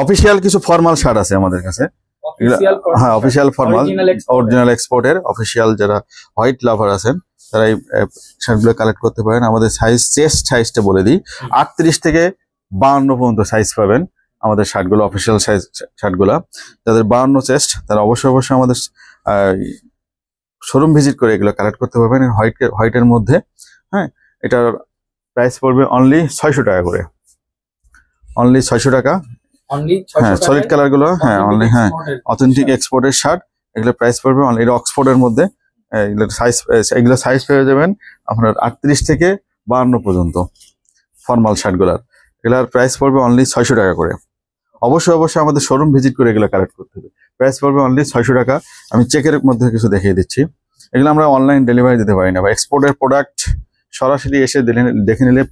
Official কিছু formal shirt আছে আমাদের কাছে। হ্যাঁ, অফিসিয়াল ফর্মাল অরিজিনাল এক্সপোর্টের অফিসিয়াল যারা হোয়াইট লাভার আছেন তারা এই শার্টগুলো কালেক্ট করতে পারেন। আমাদের সাইজ, চেস্ট সাইজটা বলে দিই, 38 থেকে 52 পর্যন্ত সাইজ পাবেন আমাদের শার্টগুলো, অফিসিয়াল সাইজ শার্টগুলো। যাদের 52 চেস্ট তারা অবশ্যই আমাদের শোরুম ভিজিট করে এগুলো কালেক্ট করতে পারবেন হোয়াইটের মধ্যে। হ্যাঁ, এটার প্রাইস পড়বে অনলি 600 টাকা করে, অনলি 600 টাকা। হ্যাঁ, সলিড কালার গুলো, হ্যাঁ অনলি, হ্যাঁ অথেন্টিক এক্সপোর্টের শার্ট। এগুলো প্রাইস পড়বে অনলি, এটা অক্সফোর্ডের মধ্যে। এগুলো সাইজ পেয়ে যাবেন আপনার 38 থেকে 52 পর্যন্ত ফর্মাল শার্টগুলার। এগুলার প্রাইস পড়বে অনলি 600 টাকা করে। অবশ্যই আমাদের শোরুম ভিজিট করে এগুলো কালেক্ট করতে হবে। প্রাইস পড়বে অনলি 600 টাকা। আমি চেকের মধ্যে কিছু দেখিয়ে দিচ্ছি। এগুলো আমরা অনলাইন ডেলিভারি দিতে পারি না, বা এক্সপোর্টের প্রোডাক্ট সরাসরি এসে দেখে নিলে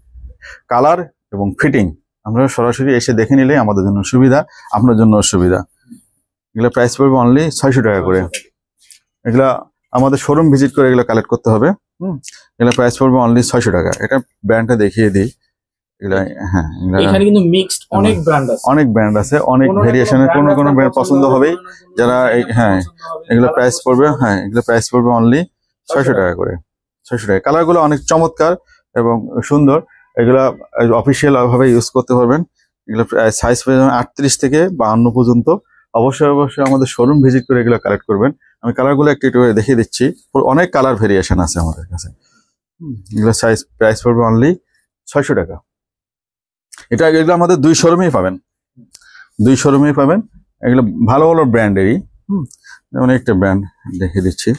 কালার এবং ফিটিং আমরা সরাসরি এসে দেখে নিলে আমাদের জন্য সুবিধা, আপনার জন্য সুবিধা। এগুলো প্রাইস পড়বে অনলি 600 টাকা করে। এগুলা আমাদের শোরুম ভিজিট করে এগুলো কালেক্ট করতে হবে। এগুলো প্রাইস পড়বে অনলি 600 টাকা। এটা ব্র্যান্ডটা দেখিয়ে দিই। হ্যাঁ, এখানে কিন্তু মিক্সড অনেক ব্র্যান্ড আছে, অনেক ভেরিয়েশনের, কোন ব্র্যান্ড পছন্দ হবেই যারা। হ্যাঁ, এগুলো প্রাইস পড়বে, হ্যাঁ এগুলো প্রাইস পড়বে অনলি 600 টাকা করে। 600 টাকা। কালারগুলো অনেক চমৎকার এবং সুন্দর। এগুলা অফিসিয়াল ভাবে ইউজ করতে পারবেন। এগুলো সাইজ পেয়ে যাবেন 38 থেকে 52 পর্যন্ত। অবশ্যই আমাদের শোরুম ভিজিট করে এগুলো কালেক্ট করবেন। আমি কালারগুলো একটু দেখিয়ে দিচ্ছি। অনেক কালার ভেরিয়েশন আছে আমাদের কাছে। এগুলো প্রাইস পড়বে অনলি 600 টাকা। এগুলো আমাদের 2 শোরুমেই পাবেন, 2 শোরুমেই পাবেন। এগুলো ভালো ব্র্যান্ডেরই। যেমন একটা ব্র্যান্ড দেখিয়ে দিচ্ছি।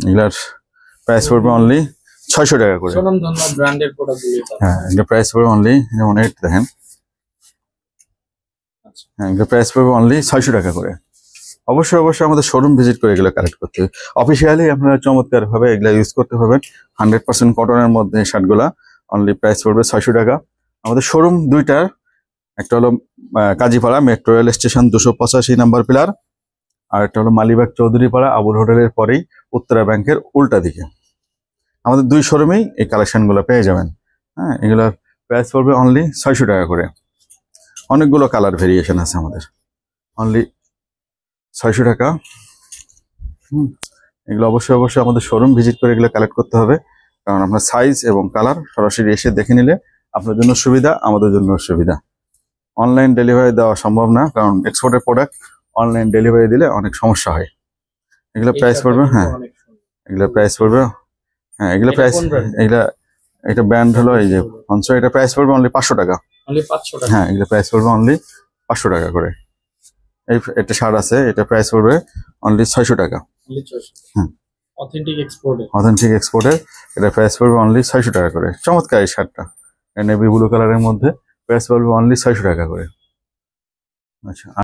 এগুলার প্রাইস পড়বে অনলি 600 টাকা করে। হ্যাঁ, এগুলো প্রাইস পড়বে অনলি, যেমন এটা দেখেন। হ্যাঁ, এগুলো প্রাইস পড়বে অনলি 600 টাকা করে। অবশ্যই আমাদের শোরুম ভিজিট করে এগুলো কালেক্ট করতে হবে। অফিসিয়ালি আপনারা চমৎকার ভাবে এগুলো ইউজ করতে পারবেন। 100% কটনের মধ্যে শার্টগুলা। অনলি প্রাইস পড়বে 600 টাকা। আমাদের শোরুম 2টা, একটা হলো Kazipara metro rail station 285 number pillar, আর একটা হলো মালিবাগ চৌধুরীপাড়া আবুল হোটেলের পরেই উত্তরা ব্যাংকের উল্টা দিকে। আমাদের 2 শোরুমেই এই কালেকশনগুলো পেয়ে যাবেন। হ্যাঁ, এগুলোর প্রাইস পড়বে অনলি 600 টাকা করে। অনেকগুলো কালার ভেরিয়েশন আছে আমাদের, অনলি 600 টাকা। এগুলো অবশ্যই আমাদের শোরুম ভিজিট করে এগুলো কালেক্ট করতে হবে, কারণ আপনার সাইজ এবং কালার সরাসরি এসে দেখে নিলে আপনার জন্য সুবিধা, আমাদের জন্য সুবিধা। অনলাইন ডেলিভারি দেওয়া সম্ভব না, কারণ এক্সপোর্টের প্রোডাক্ট অনলাইন ডেলিভারি দিলে অনেক সমস্যা হয়। এগুলো প্রাইস পড়বে, হ্যাঁ এগুলো প্রাইস পড়বে, হ্যাঁ এগুলো প্রাইস, এটা ব্র্যান্ড হলো এই যে হনসো। এটা প্রাইস পড়বে অনলি 500 টাকা। হ্যাঁ, এগুলো প্রাইস পড়বে অনলি 500 টাকা করে। একটা শার্ট আছে, এটা প্রাইস পড়বে অনলি 600 টাকা। হ্যাঁ, অথেন্টিক এক্সপোর্টের এটা প্রাইস পড়বে অনলি 600 টাকা করে। চমৎকার এই শার্টটা, নেভি ব্লু কালারের মধ্যে। প্রাইস পড়বে অনলি 600 টাকা করে। আচ্ছা।